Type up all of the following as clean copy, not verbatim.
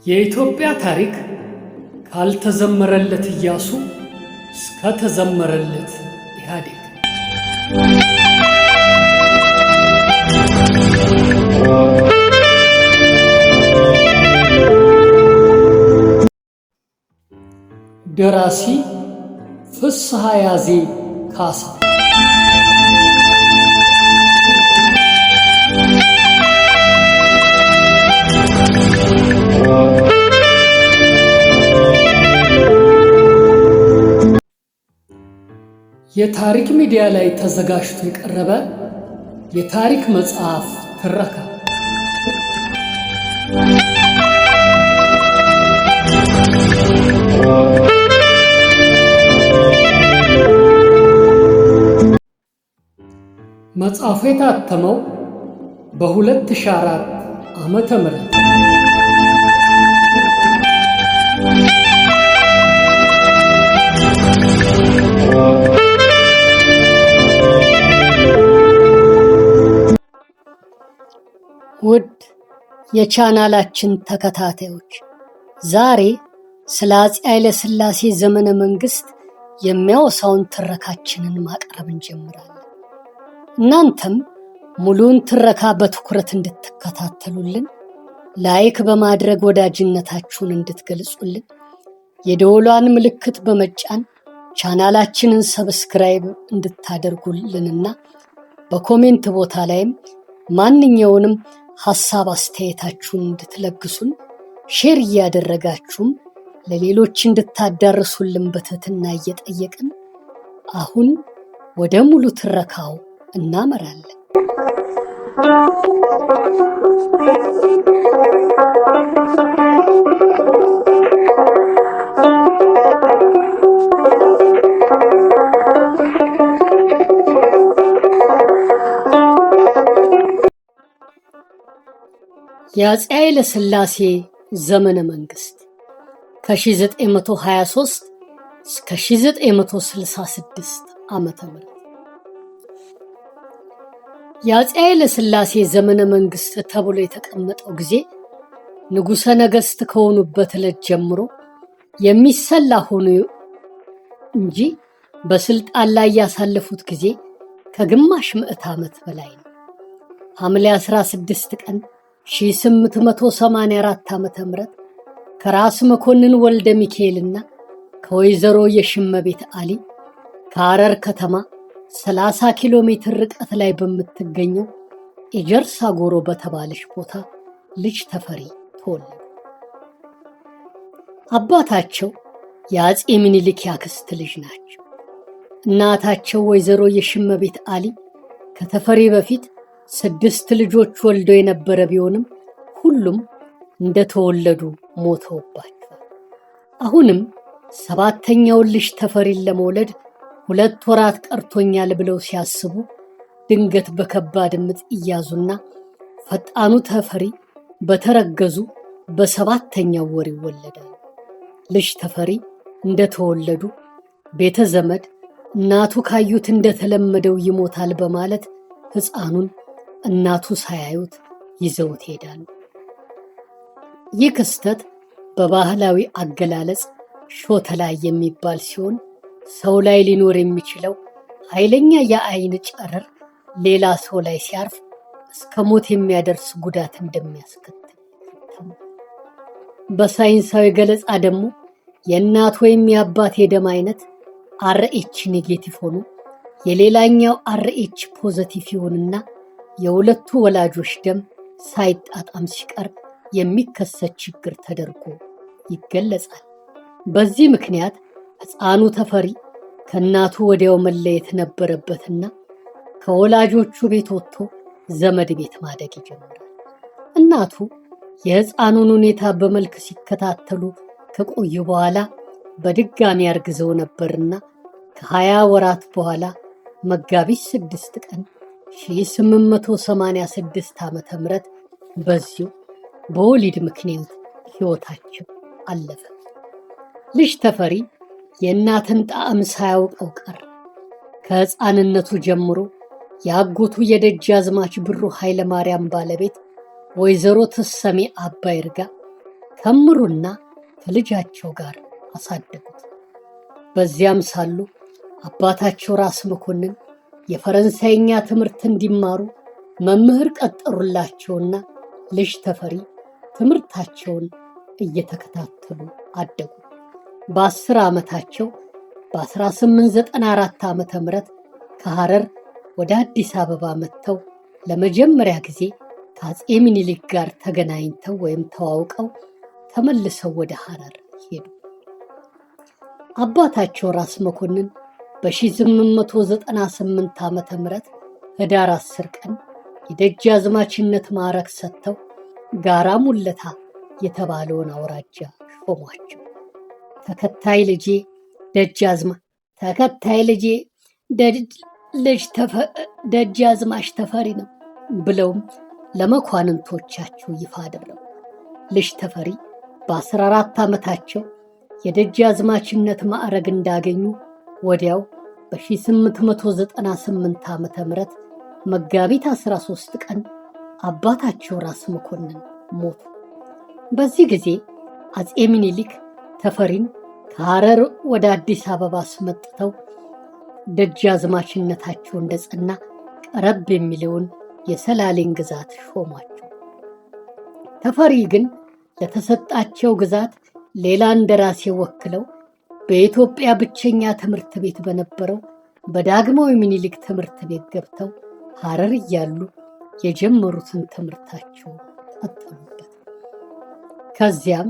የኢትዮጵያ ታሪክ ካልተዘመረለት ኢያሱ እስከ ተዘመረለት ኢህአዴግ። ደራሲ ፍስሐ ያዜ ካሳ። የታሪክ ሚዲያ ላይ ተዘጋጅቶ የቀረበ የታሪክ መጽሐፍ ትረካ። መጽሐፉ የታተመው በ2004 ዓመተ ምህረት ውድ የቻናላችን ተከታታዮች ዛሬ ስለ አፄ ኃይለ ሥላሴ ዘመነ መንግስት የሚያወሳውን ትረካችንን ማቅረብ እንጀምራለን። እናንተም ሙሉውን ትረካ በትኩረት እንድትከታተሉልን ላይክ በማድረግ ወዳጅነታችሁን እንድትገልጹልን የደወሏን ምልክት በመጫን ቻናላችንን ሰብስክራይብ እንድታደርጉልንና በኮሜንት ቦታ ላይም ማንኛውንም ሐሳብ አስተያየታችሁን እንድትለግሱን ሼር እያደረጋችሁም ለሌሎች እንድታዳርሱልን በትህትና እየጠየቅን አሁን ወደ ሙሉ ትረካው እናመራለን። የአፄ ኃይለ ሥላሴ ዘመነ መንግስት ከ1923 እስከ 1966 ዓመተ ምህረት። የአፄ ኃይለ ሥላሴ ዘመነ መንግስት ተብሎ የተቀመጠው ጊዜ ንጉሠ ነገሥት ከሆኑበት ዕለት ጀምሮ የሚሰላ ሆኖ እንጂ በስልጣን ላይ ያሳለፉት ጊዜ ከግማሽ ምዕተ ዓመት በላይ ነው። ሐምሌ 16 ቀን 1884 ዓመተ ምህረት ከራስ መኮንን ወልደ ሚካኤልና ከወይዘሮ የሽመቤት አሊ ከሐረር ከተማ 30 ኪሎ ሜትር ርቀት ላይ በምትገኘው ኤጀርሳ ጎሮ በተባለች ቦታ ልጅ ተፈሪ ተወለዱ። አባታቸው የአፄ ምኒልክ ያክስት ልጅ ናቸው። እናታቸው ወይዘሮ የሽመቤት አሊ ከተፈሪ በፊት 6 ልጆች ወልደው የነበረ ቢሆንም ሁሉም እንደተወለዱ ሞተውባቸዋል። አሁንም 7ኛውን ልጅ ተፈሪን ለመውለድ 2 ወራት ቀርቶኛል ብለው ሲያስቡ ድንገት በከባድ ምጥ ይያዙና ፈጣኑ ተፈሪ በተረገዙ በ7ኛው ወር ይወለዳሉ። ልጅ ተፈሪ እንደተወለዱ ቤተ ዘመድ እናቱ ካዩት እንደተለመደው ይሞታል በማለት ሕፃኑን እናቱ ሳያዩት ይዘውት ሄዳሉ። ይህ ክስተት በባህላዊ አገላለጽ ሾተላ የሚባል ሲሆን ሰው ላይ ሊኖር የሚችለው ኃይለኛ የአይን ጨረር ሌላ ሰው ላይ ሲያርፍ እስከ ሞት የሚያደርስ ጉዳት እንደሚያስከትል ይታመናል። በሳይንሳዊ ገለጻ ደግሞ የእናት ወይም የአባት የደም አይነት አርኤች ኔጌቲቭ ሆኖ የሌላኛው አርኤች ፖዘቲቭ ይሆንና የሁለቱ ወላጆች ደም ሳይጣጣም ሲቀር የሚከሰት ችግር ተደርጎ ይገለጻል። በዚህ ምክንያት ሕፃኑ ተፈሪ ከእናቱ ወዲያው መለየት ነበረበትና ከወላጆቹ ቤት ወጥቶ ዘመድ ቤት ማደግ ይጀምራል። እናቱ የሕፃኑን ሁኔታ በመልክ ሲከታተሉ ከቆዩ በኋላ በድጋሚ አርግዘው ነበርና ከ20 ወራት በኋላ መጋቢት 6 ቀን 1886 ዓመተ ምህረት በዚሁ በወሊድ ምክንያት ሕይወታቸው አለፈ። ልጅ ተፈሪ የእናትን ጣዕም ሳያውቀው ቀረ። ከሕፃንነቱ ጀምሮ የአጎቱ የደጃዝማች ብሩ ኃይለ ማርያም ባለቤት ወይዘሮ ተሰሜ አባይ እርጋ ከምሩና ከልጃቸው ጋር አሳደጉት። በዚያም ሳሉ አባታቸው ራስ መኮንን የፈረንሳይኛ ትምህርት እንዲማሩ መምህር ቀጠሩላቸውና ልጅ ተፈሪ ትምህርታቸውን እየተከታተሉ አደጉ። በ10 ዓመታቸው በ1894 ዓ.ም ከሐረር ወደ አዲስ አበባ መጥተው ለመጀመሪያ ጊዜ ከአፄ ምኒልክ ጋር ተገናኝተው ወይም ተዋውቀው ተመልሰው ወደ ሐረር ሄዱ። አባታቸው ራስ መኮንን በ1898 ዓ.ም ህዳር 10 ቀን የደጃዝማችነት ማዕረግ ሰጥተው ጋራ ሙለታ የተባለውን አውራጃ ሾሟቸው። ተከታይ ልጄ ደጃዝማች ተፈሪ ነው ብለውም ለመኳንንቶቻቸው ይፋ አደረጉ። ልጅ ተፈሪ በ14 ዓመታቸው የደጃዝማችነት ማዕረግ እንዳገኙ ወዲያው በ1898 ዓ.ም መጋቢት 13 ቀን አባታቸው ራስ መኮንን ሞቱ። በዚህ ጊዜ አፄ ምኒልክ ተፈሪን ከሐረር ወደ አዲስ አበባ አስመጥተው ደጃዝማችነታቸው እንደጸና ቀረብ የሚለውን የሰላሌን ግዛት ሾሟቸው። ተፈሪ ግን ለተሰጣቸው ግዛት ሌላ እንደራሴ ወክለው በኢትዮጵያ ብቸኛ ትምህርት ቤት በነበረው በዳግማዊ ምኒልክ ትምህርት ቤት ገብተው ሐረር እያሉ የጀመሩትን ትምህርታቸውን ቀጠሉበት። ከዚያም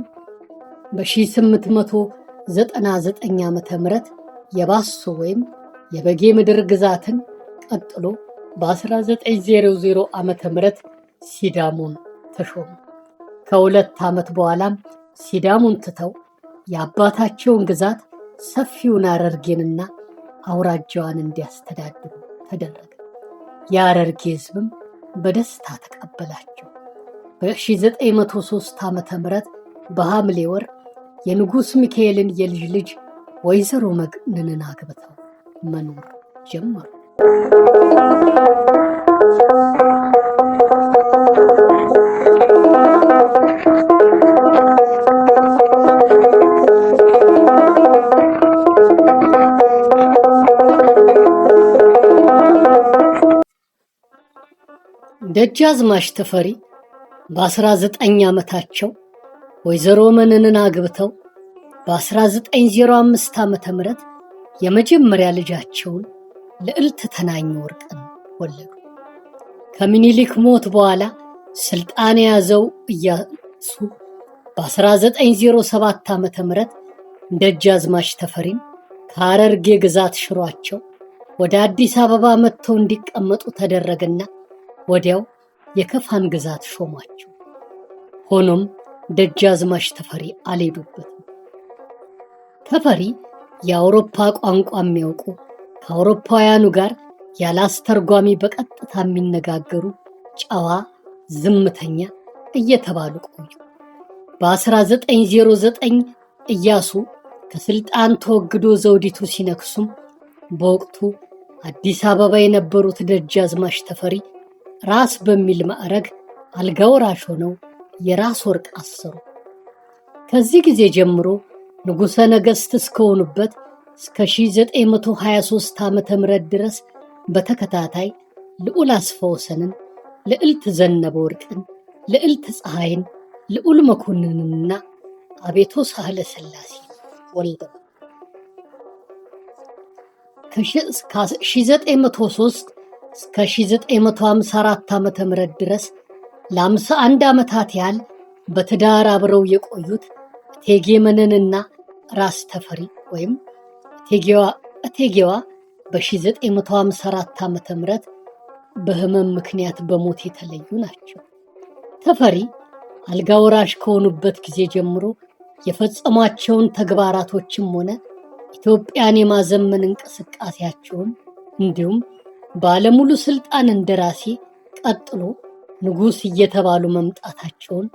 በ1899 ዓ.ም የባሶ ወይም የበጌ ምድር ግዛትን ቀጥሎ በ1900 ዓ.ም ሲዳሞን ተሾሙ። ከ2 ዓመት በኋላም ሲዳሞን ትተው የአባታቸውን ግዛት ሰፊውን ሐረርጌንና አውራጃዋን እንዲያስተዳድሩ ተደረገ። የሐረርጌ ሕዝብም በደስታ ተቀበላቸው። በ1903 ዓ.ም በሐምሌ ወር የንጉሥ ሚካኤልን የልጅ ልጅ ወይዘሮ መግነንን አግብተው መኖር ጀመሩ። ደጃዝማች ተፈሪ በ19 ዓመታቸው ወይዘሮ መነንን አግብተው በ1905 ዓ.ም የመጀመሪያ ልጃቸውን ልዕልት ተናኘ ወርቅን ወለዱ። ከምኒልክ ሞት በኋላ ስልጣን የያዘው ኢያሱ በ1907 ዓ.ም ደጃዝማች ተፈሪን ከሐረርጌ ግዛት ሽሯቸው ወደ አዲስ አበባ መጥተው እንዲቀመጡ ተደረገና ወዲያው የከፋን ግዛት ሾሟቸው። ሆኖም ደጃዝማች ተፈሪ አልሄዱበትም። ተፈሪ የአውሮፓ ቋንቋ የሚያውቁ ከአውሮፓውያኑ ጋር ያለ አስተርጓሚ በቀጥታ የሚነጋገሩ ጨዋ፣ ዝምተኛ እየተባሉ ቆዩ። በ1909 ኢያሱ ከስልጣን ተወግዶ ዘውዲቱ ሲነክሱም በወቅቱ አዲስ አበባ የነበሩት ደጃዝማች ተፈሪ ራስ በሚል ማዕረግ አልጋ ወራሽ ሆነው የራስ ወርቅ አሰሩ። ከዚህ ጊዜ ጀምሮ ንጉሠ ነገሥት እስከሆኑበት እስከ 1923 ዓ.ም ድረስ በተከታታይ ልዑል አስፋ ወሰንን፣ ልዕልት ዘነበ ወርቅን፣ ልዕልት ፀሐይን፣ ልዑል መኮንንንና አቤቶ ሳህለ ሥላሴ ወልደው ከ1903 እስከ 1954 ዓ.ም ድረስ ለ51 ዓመታት ያህል በትዳር አብረው የቆዩት እቴጌ መነንና ራስ ተፈሪ ወይም እቴጌዋ በ1954 ዓ.ም በህመም ምክንያት በሞት የተለዩ ናቸው። ተፈሪ አልጋ ወራሽ ከሆኑበት ጊዜ ጀምሮ የፈጸሟቸውን ተግባራቶችም ሆነ ኢትዮጵያን የማዘመን እንቅስቃሴያቸውን እንዲሁም ባለሙሉ ስልጣን እንደራሴ ቀጥሎ ንጉሥ እየተባሉ መምጣታቸውን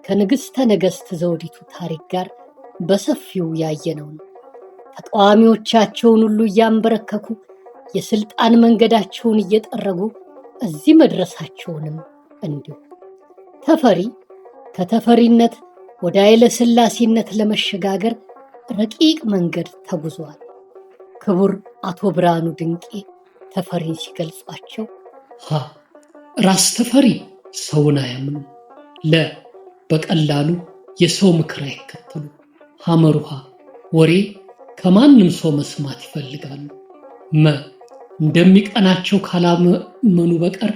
ከንግሥተ ነገሥት ዘውዲቱ ታሪክ ጋር በሰፊው ያየነው ነው። ተቃዋሚዎቻቸውን ሁሉ እያንበረከኩ የስልጣን መንገዳቸውን እየጠረጉ እዚህ መድረሳቸውንም እንዲሁ። ተፈሪ ከተፈሪነት ወደ ኃይለ ሥላሴነት ለመሸጋገር ረቂቅ መንገድ ተጉዟል። ክቡር አቶ ብርሃኑ ድንቄ ተፈሪን ሲገልጿቸው ራስ ተፈሪ ሰውን አያምኑ፣ በቀላሉ የሰው ምክር አይከተሉ፣ ሐመሩሃ ወሬ ከማንም ሰው መስማት ይፈልጋሉ፣ እንደሚቀናቸው ካላመኑ በቀር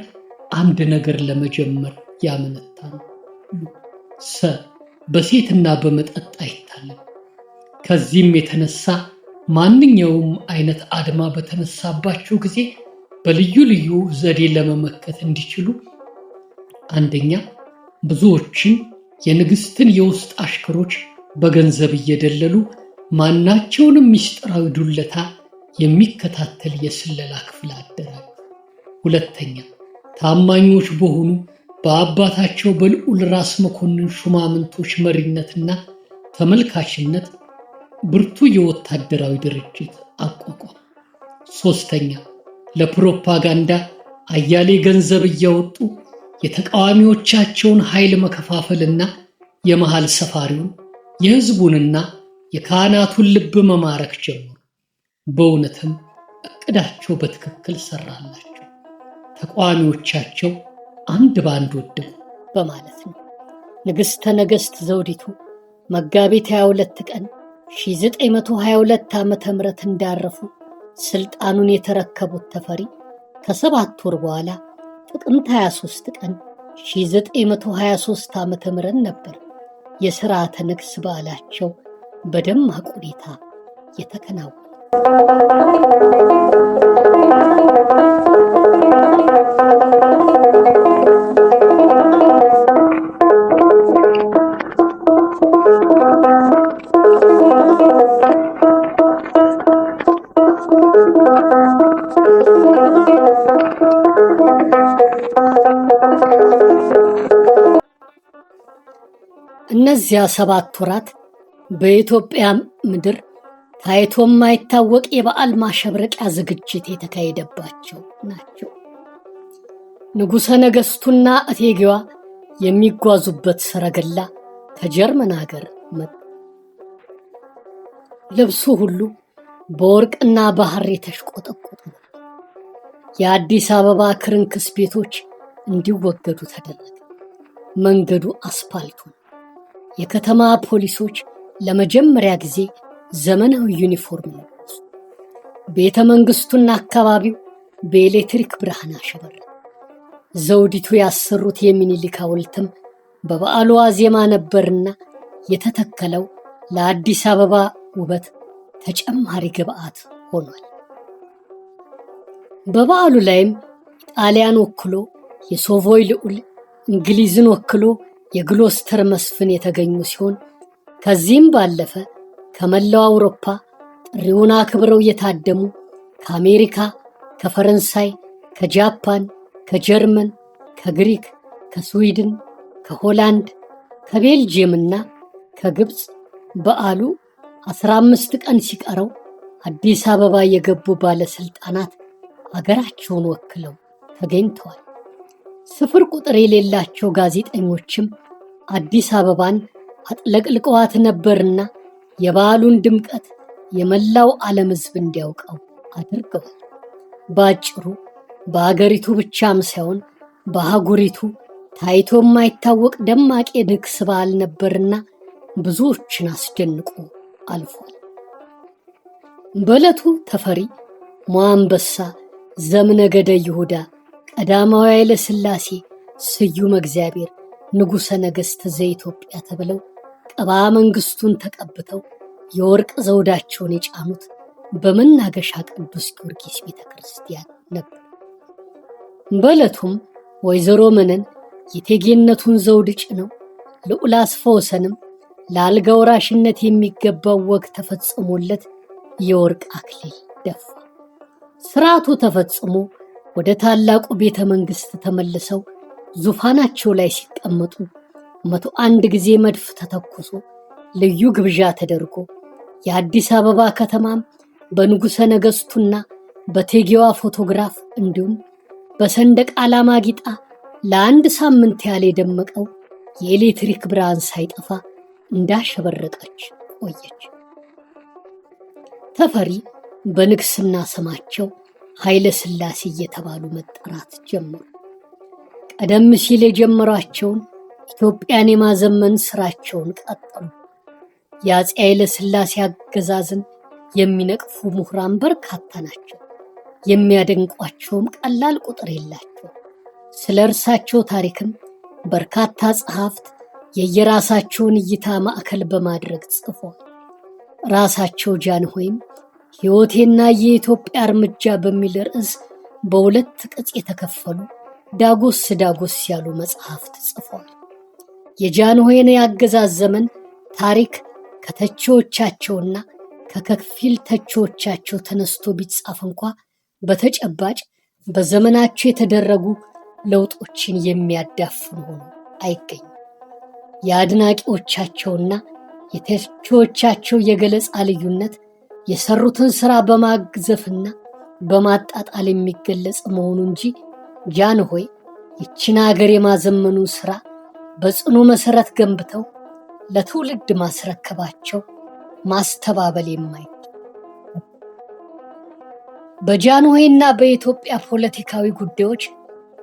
አንድ ነገር ለመጀመር ያመነታሉ፣ በሴትና በመጠጥ አይታለም። ከዚህም የተነሳ ማንኛውም አይነት አድማ በተነሳባቸው ጊዜ በልዩ ልዩ ዘዴ ለመመከት እንዲችሉ አንደኛ ብዙዎችን የንግስትን የውስጥ አሽከሮች በገንዘብ እየደለሉ ማናቸውንም ምስጢራዊ ዱለታ የሚከታተል የስለላ ክፍል አደራጁ። ሁለተኛ ታማኞች በሆኑ በአባታቸው በልዑል ራስ መኮንን ሹማምንቶች መሪነትና ተመልካችነት ብርቱ የወታደራዊ ድርጅት አቋቋሙ። ሶስተኛ ለፕሮፓጋንዳ አያሌ ገንዘብ እያወጡ የተቃዋሚዎቻቸውን ኃይል መከፋፈልና የመሃል ሰፋሪውን የህዝቡንና የካህናቱን ልብ መማረክ ጀመሩ። በእውነትም እቅዳቸው በትክክል ሰራላቸው። ተቃዋሚዎቻቸው አንድ ባንድ ወደቁ በማለት ነው። ንግሥተ ነገሥት ዘውዲቱ መጋቢት 22 ቀን 1922 ዓ.ም እንዳረፉ ስልጣኑን የተረከቡት ተፈሪ ከ7 ወር በኋላ ጥቅምት 23 ቀን 1923 ዓ.ም ነበር የሥርዓተ ንግሥ በዓላቸው በደማቅ ሁኔታ የተከናወነ። እነዚያ 7 ወራት በኢትዮጵያ ምድር ታይቶ የማይታወቅ የበዓል ማሸብረቂያ ዝግጅት የተካሄደባቸው ናቸው። ንጉሠ ነገሥቱና እቴጌዋ የሚጓዙበት ሰረገላ ከጀርመን ሀገር መጣ። ልብሱ ሁሉ በወርቅና በሐር የተሽቆጠቆጠ ነው። የአዲስ አበባ ክርንክስ ቤቶች እንዲወገዱ ተደረገ። መንገዱ አስፓልቱ ነው። የከተማ ፖሊሶች ለመጀመሪያ ጊዜ ዘመናዊ ዩኒፎርም ለበሱ። ቤተ መንግስቱና አካባቢው በኤሌክትሪክ ብርሃን አሸበረቀ። ዘውዲቱ ያሰሩት የሚኒሊክ ሐውልትም በበዓሉ ዋዜማ ነበርና የተተከለው ለአዲስ አበባ ውበት ተጨማሪ ግብዓት ሆኗል። በበዓሉ ላይም ጣሊያን ወክሎ የሶቮይ ልዑል፣ እንግሊዝን ወክሎ የግሎስተር መስፍን የተገኙ ሲሆን ከዚህም ባለፈ ከመላው አውሮፓ ጥሪውን አክብረው የታደሙ ከአሜሪካ፣ ከፈረንሳይ፣ ከጃፓን፣ ከጀርመን፣ ከግሪክ፣ ከስዊድን፣ ከሆላንድ፣ ከቤልጅየምና ከግብፅ በዓሉ 15 ቀን ሲቀረው አዲስ አበባ የገቡ ባለስልጣናት አገራቸውን ወክለው ተገኝተዋል። ስፍር ቁጥር የሌላቸው ጋዜጠኞችም አዲስ አበባን አጥለቅልቀዋት ነበርና የበዓሉን ድምቀት የመላው ዓለም ሕዝብ እንዲያውቀው አድርገዋል። በአጭሩ በአገሪቱ ብቻም ሳይሆን በአህጉሪቱ ታይቶ የማይታወቅ ደማቅ የንግስ በዓል ነበርና ብዙዎችን አስደንቆ አልፏል። በዕለቱ ተፈሪ፣ ሞአንበሳ፣ ዘምነገደ ይሁዳ፣ ቀዳማዊ ኃይለ ሥላሴ፣ ስዩም እግዚአብሔር፣ ንጉሠ ነገሥት ዘኢትዮጵያ ተብለው ቀባ መንግሥቱን ተቀብተው የወርቅ ዘውዳቸውን የጫኑት በመናገሻ ቅዱስ ጊዮርጊስ ቤተ ክርስቲያን ነበር። በዕለቱም ወይዘሮ መነን የቴጌነቱን ዘውድ ጭነው ልዑል አስፋወሰንም ለአልጋ ወራሽነት የሚገባው ወግ ተፈጽሞለት የወርቅ አክሊል ደፋ። ሥርዓቱ ተፈጽሞ ወደ ታላቁ ቤተ መንግሥት ተመልሰው ዙፋናቸው ላይ ሲቀመጡ 101 ጊዜ መድፍ ተተኩሶ ልዩ ግብዣ ተደርጎ የአዲስ አበባ ከተማም በንጉሠ ነገሥቱና በቴጌዋ ፎቶግራፍ እንዲሁም በሰንደቅ ዓላማ ጊጣ ለአንድ ሳምንት ያህል የደመቀው የኤሌክትሪክ ብርሃን ሳይጠፋ እንዳሸበረቀች ቆየች። ተፈሪ በንግስና ስማቸው ኃይለ ሥላሴ እየተባሉ መጠራት ጀመሩ። ቀደም ሲል የጀመሯቸውን ኢትዮጵያን የማዘመን ስራቸውን ቀጠሉ። የአፄ ኃይለ ሥላሴ አገዛዝን የሚነቅፉ ምሁራን በርካታ ናቸው። የሚያደንቋቸውም ቀላል ቁጥር የላቸው። ስለ እርሳቸው ታሪክም በርካታ ጸሐፍት የየራሳቸውን እይታ ማዕከል በማድረግ ጽፈዋል። ራሳቸው ጃንሆይም ሕይወቴና የኢትዮጵያ እርምጃ በሚል ርዕስ በሁለት ቅጽ የተከፈሉ ዳጎስ ዳጎስ ያሉ መጽሐፍት ጽፈዋል። የጃንሆይን የአገዛዝ ዘመን ታሪክ ከተቺዎቻቸውና ከከፊል ተቺዎቻቸው ተነስቶ ቢጻፍ እንኳ በተጨባጭ በዘመናቸው የተደረጉ ለውጦችን የሚያዳፍን ሆኖ አይገኝም። የአድናቂዎቻቸውና የተቺዎቻቸው የገለጻ ልዩነት የሰሩትን ሥራ በማግዘፍና በማጣጣል የሚገለጽ መሆኑ እንጂ ጃንሆይ ይችን አገር የማዘመኑን ሥራ በጽኑ መሠረት ገንብተው ለትውልድ ማስረከባቸው ማስተባበል የማይቻል። በጃንሆይና በኢትዮጵያ ፖለቲካዊ ጉዳዮች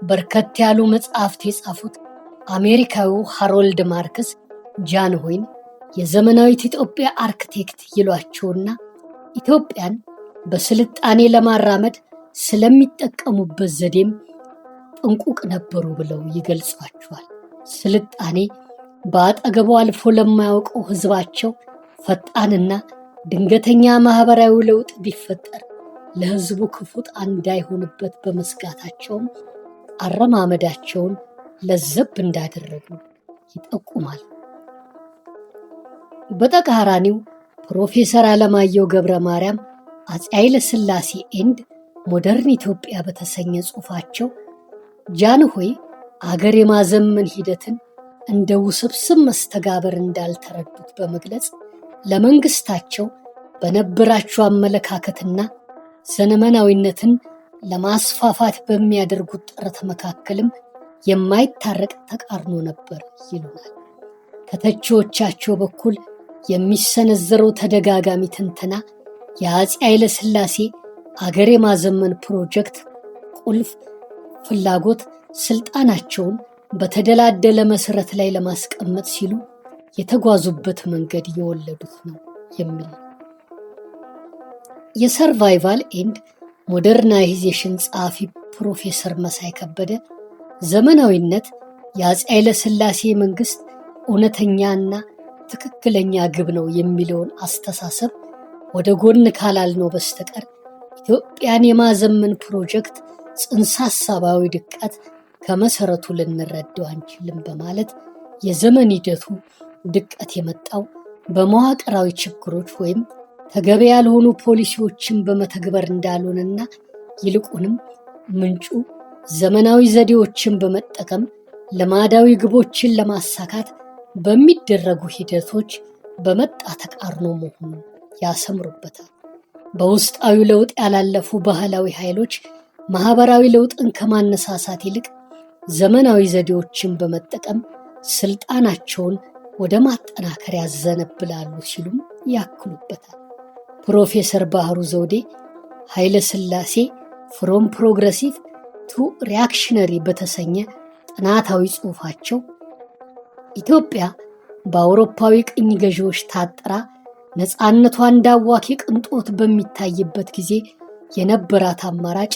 በርከት ያሉ መጽሐፍት የጻፉት አሜሪካዊው ሃሮልድ ማርክስ ጃንሆይን የዘመናዊት ኢትዮጵያ አርክቴክት ይሏቸውና ኢትዮጵያን በስልጣኔ ለማራመድ ስለሚጠቀሙበት ዘዴም ጥንቁቅ ነበሩ ብለው ይገልጿቸዋል። ስልጣኔ በአጠገቡ አልፎ ለማያውቀው ሕዝባቸው ፈጣንና ድንገተኛ ማህበራዊ ለውጥ ቢፈጠር ለሕዝቡ ክፉ ዕጣ እንዳይሆንበት በመስጋታቸውም አረማመዳቸውን ለዘብ እንዳደረጉ ይጠቁማል። በተቃራኒው ፕሮፌሰር አለማየሁ ገብረ ማርያም አፄ ኃይለ ሥላሴ ኤንድ ሞደርን ኢትዮጵያ በተሰኘ ጽሑፋቸው ጃንሆይ አገር የማዘመን ሂደትን እንደ ውስብስብ መስተጋበር እንዳልተረዱት በመግለጽ ለመንግስታቸው በነበራቸው አመለካከትና ዘመናዊነትን ለማስፋፋት በሚያደርጉት ጥረት መካከልም የማይታረቅ ተቃርኖ ነበር ይሉናል። ከተቺዎቻቸው በኩል የሚሰነዘረው ተደጋጋሚ ትንተና የአፄ ኃይለ ሥላሴ አገር የማዘመን ፕሮጀክት ቁልፍ ፍላጎት ስልጣናቸውን በተደላደለ መሰረት ላይ ለማስቀመጥ ሲሉ የተጓዙበት መንገድ የወለዱት ነው የሚል የሰርቫይቫል ኤንድ ሞደርናይዜሽን ጸሐፊ ፕሮፌሰር መሳይ ከበደ ዘመናዊነት የአፄ ኃይለ ሥላሴ መንግስት እውነተኛና ትክክለኛ ግብ ነው የሚለውን አስተሳሰብ ወደ ጎን ካላልነው በስተቀር ኢትዮጵያን የማዘመን ፕሮጀክት ጽንሰ ሐሳባዊ ድቀት ከመሰረቱ ልንረዳው አንችልም በማለት የዘመን ሂደቱ ድቀት የመጣው በመዋቅራዊ ችግሮች ወይም ተገቢ ያልሆኑ ፖሊሲዎችን በመተግበር እንዳልሆነና ይልቁንም ምንጩ ዘመናዊ ዘዴዎችን በመጠቀም ልማዳዊ ግቦችን ለማሳካት በሚደረጉ ሂደቶች በመጣ ተቃርኖ መሆኑን ያሰምሩበታል። በውስጣዊ ለውጥ ያላለፉ ባህላዊ ኃይሎች ማህበራዊ ለውጥን ከማነሳሳት ይልቅ ዘመናዊ ዘዴዎችን በመጠቀም ስልጣናቸውን ወደ ማጠናከር ያዘነብላሉ ሲሉም ያክሉበታል። ፕሮፌሰር ባህሩ ዘውዴ ኃይለ ሥላሴ ፍሮም ፕሮግረሲቭ ቱ ሪያክሽነሪ በተሰኘ ጥናታዊ ጽሑፋቸው ኢትዮጵያ በአውሮፓዊ ቅኝ ገዢዎች ታጥራ ነፃነቷ እንዳዋኪ ቅንጦት በሚታይበት ጊዜ የነበራት አማራጭ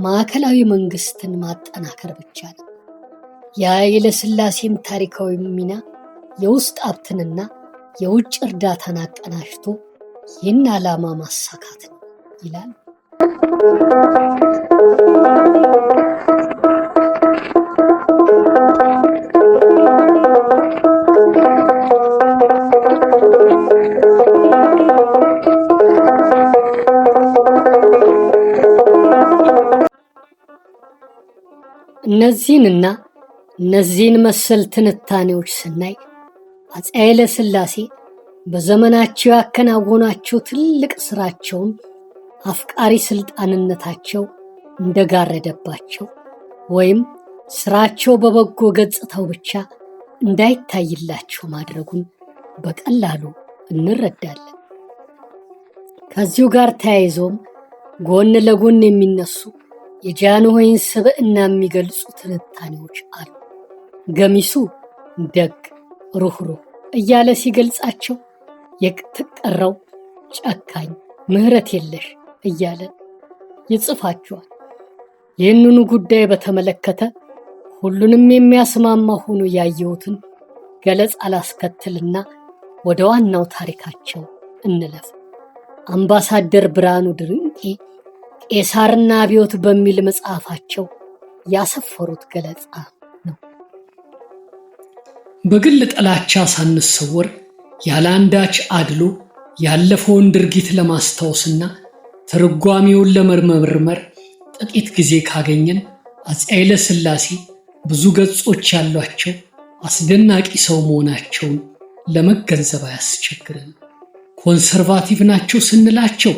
ማዕከላዊ መንግስትን ማጠናከር ብቻ ነው። የኃይለ ሥላሴም ታሪካዊ ሚና የውስጥ ሀብትንና የውጭ እርዳታን አቀናጅቶ ይህን ዓላማ ማሳካት ነው ይላል። እነዚህንና እነዚህን መሰል ትንታኔዎች ስናይ አፄ ኃይለ ሥላሴ በዘመናቸው ያከናወኗቸው ትልቅ ስራቸውን አፍቃሪ ስልጣንነታቸው እንደጋረደባቸው ወይም ስራቸው በበጎ ገጽታው ብቻ እንዳይታይላቸው ማድረጉን በቀላሉ እንረዳለን። ከዚሁ ጋር ተያይዞም ጎን ለጎን የሚነሱ የጃንሆይን ስብዕና የሚገልጹ ትንታኔዎች አሉ። ገሚሱ ደግ፣ ሩህሩህ እያለ ሲገልጻቸው፣ የተቀረው ጨካኝ፣ ምህረት የለሽ እያለ ይጽፋቸዋል። ይህንኑ ጉዳይ በተመለከተ ሁሉንም የሚያስማማ ሆኖ ያየሁትን ገለጻ አላስከትልና ወደ ዋናው ታሪካቸው እንለፍ። አምባሳደር ብርሃኑ ድንቄ ቄሳርና አብዮት በሚል መጽሐፋቸው ያሰፈሩት ገለጻ ነው። በግል ጥላቻ ሳንሰወር ያለ አንዳች አድሎ ያለፈውን ድርጊት ለማስታወስና ትርጓሜውን ለመመርመር ጥቂት ጊዜ ካገኘን አፄ ኃይለ ሥላሴ ብዙ ገጾች ያሏቸው አስደናቂ ሰው መሆናቸውን ለመገንዘብ አያስቸግረን። ኮንሰርቫቲቭ ናቸው ስንላቸው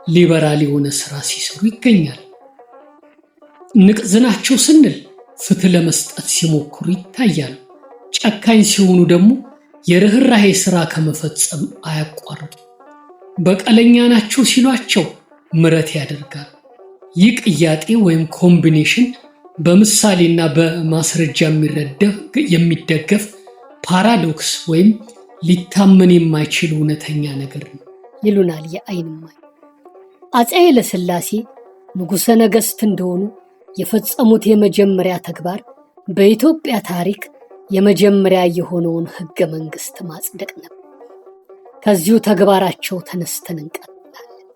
ሊበራል የሆነ ስራ ሲሰሩ ይገኛል። ንቅዝ ናቸው ስንል ፍትህ ለመስጠት ሲሞክሩ ይታያሉ። ጨካኝ ሲሆኑ ደግሞ የርህራሄ ስራ ከመፈጸም አያቋርጡ። በቀለኛ ናቸው ሲሏቸው ምሕረት ያደርጋል። ይህ ቅያጤ ወይም ኮምቢኔሽን በምሳሌና በማስረጃ የሚደገፍ ፓራዶክስ ወይም ሊታመን የማይችል እውነተኛ ነገር ነው ይሉናል የዓይን እማኝ። አፄ ኃይለ ሥላሴ ንጉሠ ነገሥት እንደሆኑ የፈጸሙት የመጀመሪያ ተግባር በኢትዮጵያ ታሪክ የመጀመሪያ የሆነውን ሕገ መንግሥት ማጽደቅ ነበር። ከዚሁ ተግባራቸው ተነስተን እንቀጥላለን።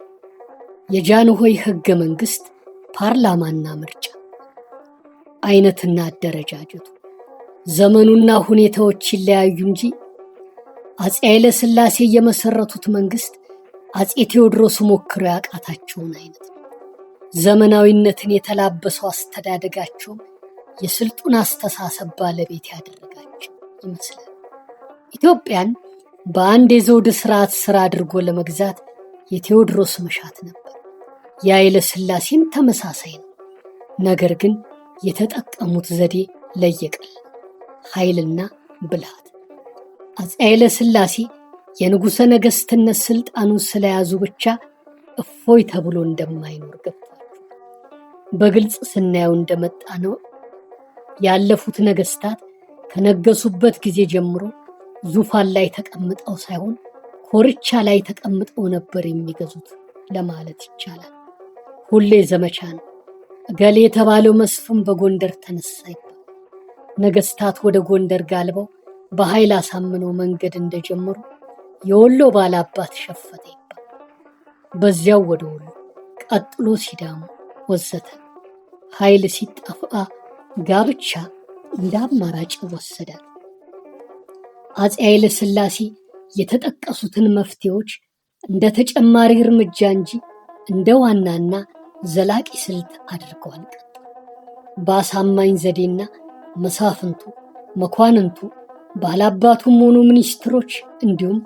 የጃንሆይ ሕገ መንግሥት ፓርላማና ምርጫ አይነትና አደረጃጀቱ ዘመኑና ሁኔታዎች ይለያዩ እንጂ አፄ ኃይለ ሥላሴ የመሰረቱት መንግስት አፄ ቴዎድሮስ ሞክረው ያቃታቸውን አይነት ዘመናዊነትን የተላበሰው አስተዳደጋቸው የስልጡን አስተሳሰብ ባለቤት ያደረጋቸው ይመስላል። ኢትዮጵያን በአንድ የዘውድ ስርዓት ስራ አድርጎ ለመግዛት የቴዎድሮስ መሻት ነበር። የኃይለ ሥላሴም ተመሳሳይ ነው። ነገር ግን የተጠቀሙት ዘዴ ለየቅል ኃይልና ብልሃት። አፄ ኃይለ ሥላሴ የንጉሠ ነገሥትነት ስልጣኑን ስለያዙ ብቻ እፎይ ተብሎ እንደማይኖር ገብቷል። በግልጽ ስናየው እንደመጣ ነው ያለፉት ነገሥታት ከነገሱበት ጊዜ ጀምሮ ዙፋን ላይ ተቀምጠው ሳይሆን ኮርቻ ላይ ተቀምጠው ነበር የሚገዙት ለማለት ይቻላል። ሁሌ ዘመቻ ነው። እገሌ የተባለው መስፍን በጎንደር ተነሳ ይባል። ነገሥታት ወደ ጎንደር ጋልበው በኃይል አሳምነው መንገድ እንደጀመሩ የወሎ ባላባት ሸፈተ ይባል። በዚያው ወደ ወሎ፣ ቀጥሎ ሲዳሙ ወዘተ። ኃይል ሲጠፋ ጋብቻ እንደ አማራጭ ወሰዳል። አፄ ኃይለ ሥላሴ የተጠቀሱትን መፍትሄዎች እንደ ተጨማሪ እርምጃ እንጂ እንደ ዋናና ዘላቂ ስልት አድርገው አልቀጠሉም። በአሳማኝ ዘዴና መሳፍንቱ፣ መኳንንቱ፣ ባላባቱም ሆኑ ሚኒስትሮች እንዲሁም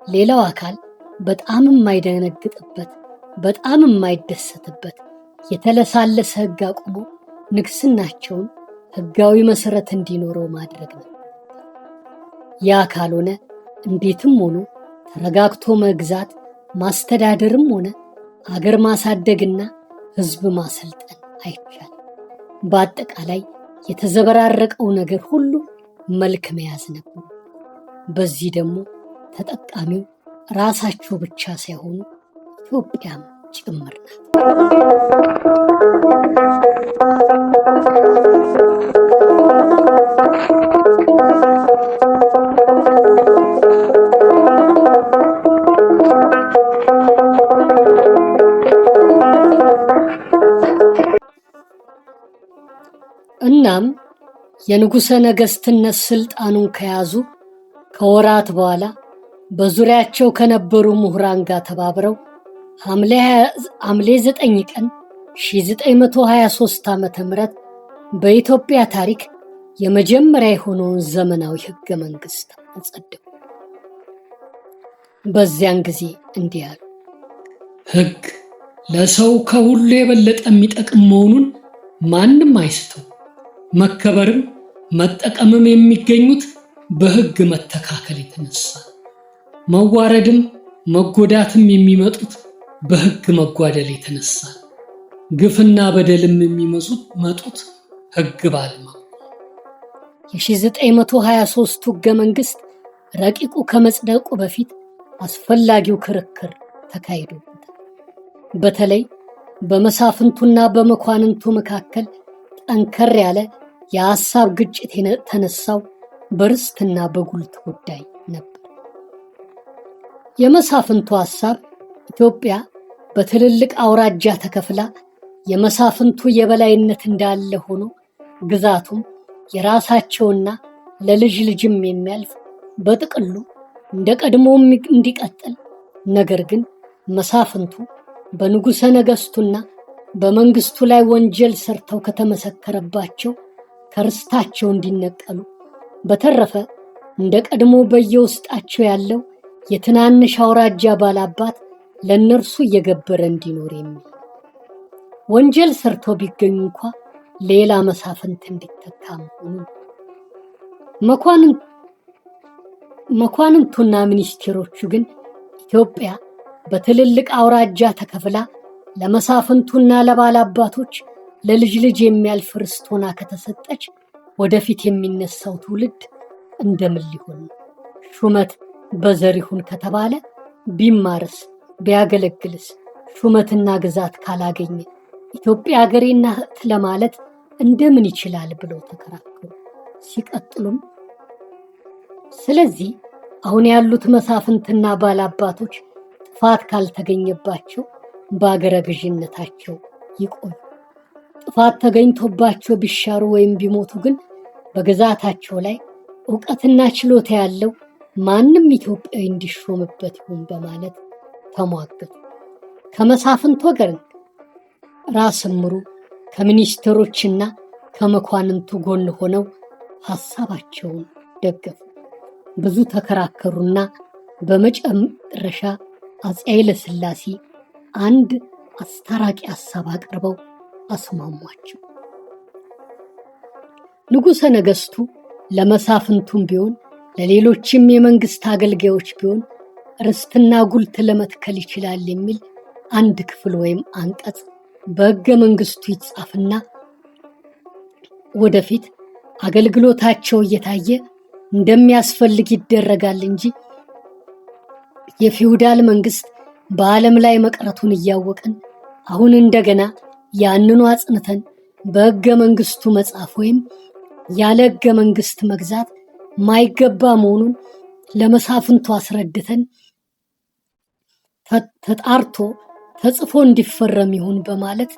ሌላው አካል በጣም የማይደነግጥበት በጣም የማይደሰትበት የተለሳለሰ ሕግ አቁሞ ንግስናቸውን ሕጋዊ መሰረት እንዲኖረው ማድረግ ነው። ያ ካልሆነ እንዴትም ሆኖ ተረጋግቶ መግዛት ማስተዳደርም ሆነ አገር ማሳደግና ሕዝብ ማሰልጠን አይቻልም። በአጠቃላይ የተዘበራረቀው ነገር ሁሉ መልክ መያዝ ነበር። በዚህ ደግሞ ተጠቃሚው ራሳቸው ብቻ ሳይሆኑ ኢትዮጵያም ጭምር ናት። እናም የንጉሠ ነገሥትነት ስልጣኑን ከያዙ ከወራት በኋላ በዙሪያቸው ከነበሩ ምሁራን ጋር ተባብረው ሐምሌ 9 ቀን 1923 ዓ.ም በኢትዮጵያ ታሪክ የመጀመሪያ የሆነውን ዘመናዊ ሕገ መንግሥት አጸደቁ። በዚያን ጊዜ እንዲህ አሉ። ሕግ ለሰው ከሁሉ የበለጠ የሚጠቅም መሆኑን ማንም አይስተው። መከበርም መጠቀምም የሚገኙት በሕግ መተካከል የተነሳ መዋረድም መጎዳትም የሚመጡት በሕግ መጓደል የተነሳ ግፍና በደልም የሚመጡት ሕግ ባለማወቅ። የ1923 ሕገ መንግሥት ረቂቁ ከመጽደቁ በፊት አስፈላጊው ክርክር ተካሂዶበታል። በተለይ በመሳፍንቱና በመኳንንቱ መካከል ጠንከር ያለ የሐሳብ ግጭት የተነሳው በርስትና በጉልት ጉዳይ ነበር። የመሳፍንቱ ሐሳብ ኢትዮጵያ በትልልቅ አውራጃ ተከፍላ የመሳፍንቱ የበላይነት እንዳለ ሆኖ ግዛቱም የራሳቸውና ለልጅ ልጅም የሚያልፍ በጥቅሉ እንደ ቀድሞም እንዲቀጥል፣ ነገር ግን መሳፍንቱ በንጉሠ ነገሥቱና በመንግስቱ ላይ ወንጀል ሰርተው ከተመሰከረባቸው ከርስታቸው እንዲነቀሉ፣ በተረፈ እንደ ቀድሞ በየውስጣቸው ያለው የትናንሽ አውራጃ ባላባት ለእነርሱ እየገበረ እንዲኖር የሚል ወንጀል ሰርተው ቢገኙ እንኳ ሌላ መሳፍንት እንዲተካ መሆኑ። መኳንንቱና ሚኒስቴሮቹ ግን ኢትዮጵያ በትልልቅ አውራጃ ተከፍላ ለመሳፍንቱና ለባላባቶች ለልጅ ልጅ የሚያልፍ ርስት ሆና ከተሰጠች ወደፊት የሚነሳው ትውልድ እንደምን ሊሆን ነው? ሹመት በዘር ይሁን ከተባለ ቢማርስ ቢያገለግልስ ሹመትና ግዛት ካላገኘ ኢትዮጵያ ሀገሬና እህት ለማለት እንደምን ይችላል ብለው ተከራከሩ። ሲቀጥሉም ስለዚህ አሁን ያሉት መሳፍንትና ባላባቶች ጥፋት ካልተገኘባቸው በአገረ ገዥነታቸው ይቆዩ፣ ጥፋት ተገኝቶባቸው ቢሻሩ ወይም ቢሞቱ ግን በግዛታቸው ላይ ዕውቀትና ችሎታ ያለው ማንም ኢትዮጵያዊ እንዲሾምበት ይሁን በማለት ተሟገቱ። ከመሳፍንት ወገን ራስ ምሩ ከሚኒስትሮችና ከመኳንንቱ ጎን ሆነው ሐሳባቸውን ደገፉ። ብዙ ተከራከሩና በመጨረሻ አፄ ኃይለ ሥላሴ አንድ አስታራቂ ሐሳብ አቅርበው አስማሟቸው። ንጉሠ ነገሥቱ ለመሳፍንቱም ቢሆን ለሌሎችም የመንግስት አገልጋዮች ቢሆን ርስትና ጉልት ለመትከል ይችላል የሚል አንድ ክፍል ወይም አንቀጽ በሕገ መንግስቱ ይጻፍና ወደፊት አገልግሎታቸው እየታየ እንደሚያስፈልግ ይደረጋል እንጂ የፊውዳል መንግስት በዓለም ላይ መቅረቱን እያወቅን አሁን እንደገና ያንኑ አጽንተን በሕገ መንግስቱ መጻፍ ወይም ያለ ሕገ መንግስት መግዛት ማይገባ መሆኑን ለመሳፍንቱ አስረድተን ተጣርቶ ተጽፎ እንዲፈረም ይሁን በማለት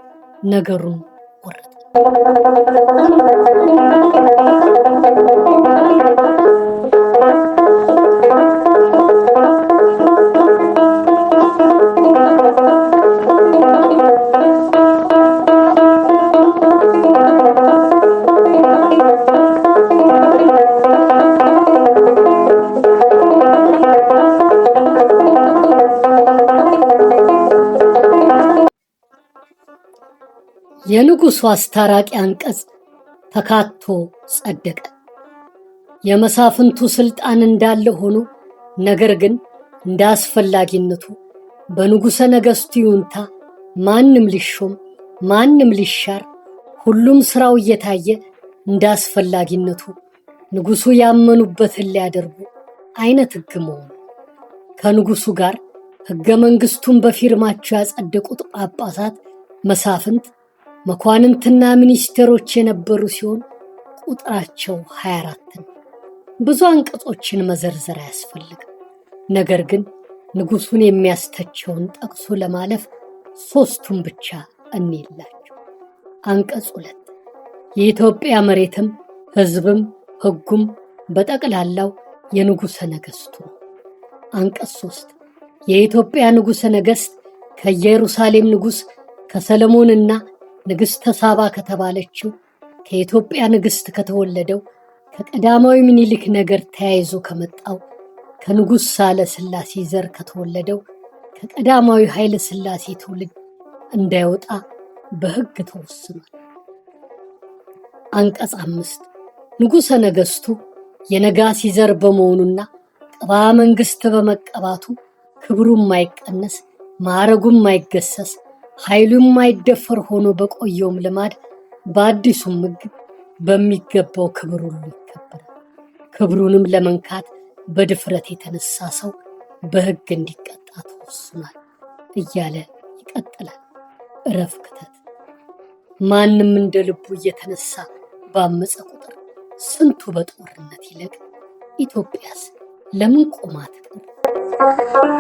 ነገሩን ወረደ። የንጉሡ አስታራቂ አንቀጽ ተካቶ ጸደቀ። የመሳፍንቱ ስልጣን እንዳለ ሆኖ ነገር ግን እንደ አስፈላጊነቱ በንጉሠ ነገሥቱ ይሁንታ ማንም ሊሾም ማንም ሊሻር፣ ሁሉም ስራው እየታየ እንደ አስፈላጊነቱ ንጉሡ ያመኑበትን ሊያደርጉ አይነት ሕግ መሆኑ። ከንጉሡ ጋር ሕገ መንግስቱን በፊርማቸው ያጸደቁት ጳጳሳት፣ መሳፍንት፣ መኳንንትና ሚኒስቴሮች የነበሩ ሲሆን ቁጥራቸው 24 ነው። ብዙ አንቀጾችን መዘርዘር አያስፈልግም። ነገር ግን ንጉሡን የሚያስተቸውን ጠቅሶ ለማለፍ 3ቱን ብቻ እንይላቸው። አንቀጽ 2 የኢትዮጵያ መሬትም ሕዝብም ሕጉም በጠቅላላው የንጉሠ ነገሥቱ ነው። አንቀጽ 3 የኢትዮጵያ ንጉሠ ነገሥት ከኢየሩሳሌም ንጉሥ ከሰለሞንና ንግሥተ ሳባ ከተባለችው ከኢትዮጵያ ንግሥት ከተወለደው ከቀዳማዊ ምኒልክ ነገር ተያይዞ ከመጣው ከንጉሥ ሳህለ ሥላሴ ዘር ከተወለደው ከቀዳማዊ ኃይለ ሥላሴ ትውልድ እንዳይወጣ በሕግ ተወስኗል። አንቀጽ 5 ንጉሠ ነገሥቱ የነጋሲ ዘር በመሆኑና ቅባ መንግስት በመቀባቱ ክብሩ የማይቀነስ ማዕረጉ የማይገሰስ ኃይሉ የማይደፈር ሆኖ በቆየውም ልማድ በአዲሱም ሕግ በሚገባው ክብር ሁሉ ይከበራል። ክብሩንም ለመንካት በድፍረት የተነሳ ሰው በሕግ እንዲቀጣ ተወስኗል እያለ ይቀጥላል። እረፍ ክተት። ማንም እንደ ልቡ እየተነሳ ባመፀ ቁጥር ስንቱ በጦርነት ይለቅ፣ ኢትዮጵያስ ለምን ቆማ ትቀር?